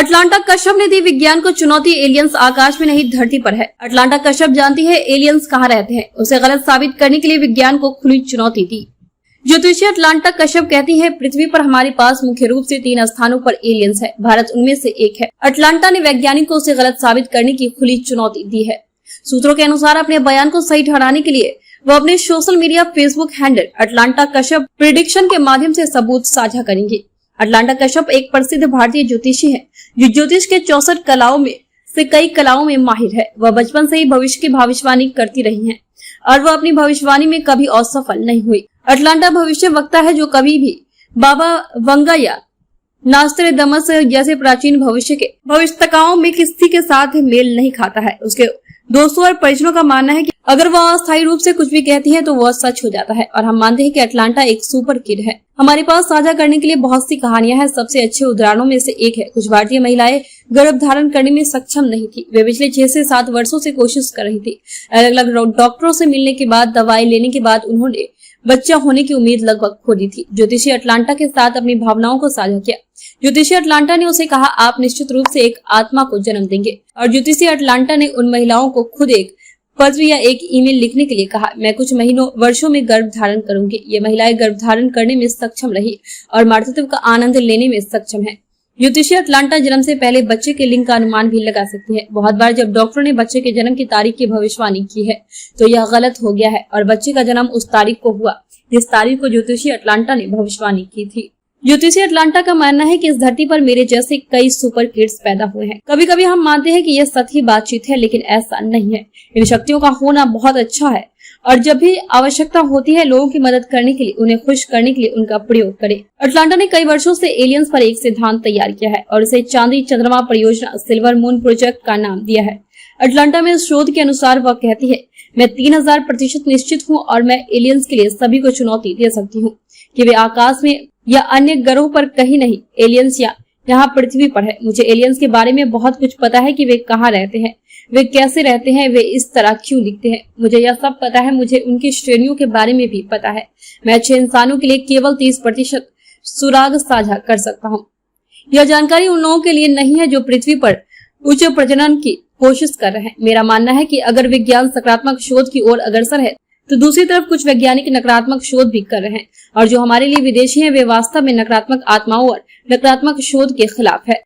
Atlanta Kashyap ने दी विज्ञान को चुनौती, एलियंस आकाश में नहीं धरती पर है। अटलांटा कश्यप जानती है एलियंस कहाँ रहते हैं। उसे गलत साबित करने के लिए विज्ञान को खुली चुनौती दी। ज्योतिषी अटलांटा कश्यप कहती है, पृथ्वी पर हमारे पास मुख्य रूप से 3 स्थानों पर एलियंस है, भारत उनमें से एक है। अटलांटा ने वैज्ञानिकों से गलत साबित करने की खुली चुनौती दी है। सूत्रों के अनुसार अपने बयान को सही ठहराने के लिए वो अपने social media Facebook handle Atlanta Kashyap prediction के माध्यम से सबूत साझा करेंगे। अटलांटा कश्यप एक प्रसिद्ध भारतीय ज्योतिषी है जो ज्योतिष के 64 कलाओं में से कई कलाओं में माहिर है। वह बचपन से ही भविष्य की भविष्यवाणी करती रही हैं और वह अपनी भविष्यवाणी में कभी असफल नहीं हुई। अटलांटा भविष्य वक्ता है जो कभी भी बाबा वंगा या नास्ट्रेडमस जैसे प्राचीन भविष्य के भविष्यताओं में किसी के साथ मेल नहीं खाता है। उसके दोस्तों और परिजनों का मानना है कि अगर वह अस्थायी रूप से कुछ भी कहती है तो वह सच हो जाता है और हम मानते हैं कि अटलांटा एक सुपर किड है। हमारे पास साझा करने के लिए बहुत सी कहानियां हैं। सबसे अच्छे उदाहरणों में से एक है, कुछ भारतीय महिलाएं गर्भ धारण करने में सक्षम नहीं थी। वे पिछले 6 से 7 वर्षों से कोशिश कर रही थी। अलग अलग डॉक्टरों से मिलने के बाद, दवाई लेने के बाद उन्होंने बच्चा होने की उम्मीद लगभग खो दी थी। ज्योतिषी अटलांटा के साथ अपनी भावनाओं को साझा किया। ज्योतिषी अटलांटा ने उसे कहा, आप निश्चित रूप से एक आत्मा को जन्म देंगे। और ज्योतिषी अटलांटा ने उन महिलाओं को खुद एक पत्र या एक ईमेल लिखने के लिए कहा, मैं कुछ वर्षों में गर्भ धारण करूंगी। ये महिलाएं गर्भ धारण करने में सक्षम रही और मातृत्व का आनंद लेने में सक्षम है। ज्योतिषी अटलांटा जन्म से पहले बच्चे के लिंग का अनुमान भी लगा सकती है। बहुत बार जब डॉक्टरों ने बच्चे के जन्म की तारीख की भविष्यवाणी की है तो यह गलत हो गया है और बच्चे का जन्म उस तारीख को हुआ जिस तारीख को ज्योतिषी अटलांटा ने भविष्यवाणी की थी। ज्योतिषी अटलांटा का मानना है कि इस धरती पर मेरे जैसे कई सुपर किड्स पैदा हुए हैं। कभी कभी हम मानते हैं कि यह सतही बातचीत है, लेकिन ऐसा नहीं है। इन शक्तियों का होना बहुत अच्छा है और जब भी आवश्यकता होती है लोगों की मदद करने के लिए, उन्हें खुश करने के लिए उनका प्रयोग करें। अटलांटा ने कई वर्षों से एलियंस पर एक सिद्धांत तैयार किया है और इसे चांदी चंद्रमा परियोजना सिल्वर मून प्रोजेक्ट का नाम दिया है। अटलांटा में शोध के अनुसार वह कहती है, मैं 3000% निश्चित हूँ और मैं एलियंस के लिए सभी को चुनौती दे सकती हूँ कि वे आकाश में या अन्य ग्रहों पर कहीं नहीं, एलियंस या यहाँ पृथ्वी पर है। मुझे एलियंस के बारे में बहुत कुछ पता है कि वे कहाँ रहते हैं, वे कैसे रहते हैं, वे इस तरह क्यों दिखते हैं। मुझे यह सब पता है। मुझे उनकी श्रेणियों के बारे में भी पता है। मैं अच्छे इंसानों के लिए केवल 30% सुराग साझा कर सकता हूँ। यह जानकारी उन लोगों के लिए नहीं है जो पृथ्वी पर उच्च प्रजनन की कोशिश कर रहे हैं। मेरा मानना है कि अगर विज्ञान सकारात्मक शोध की ओर अग्रसर है तो दूसरी तरफ कुछ वैज्ञानिक नकारात्मक शोध भी कर रहे हैं और जो हमारे लिए विदेशी हैं वे वास्तव में नकारात्मक आत्माओं और नकारात्मक शोध के खिलाफ है।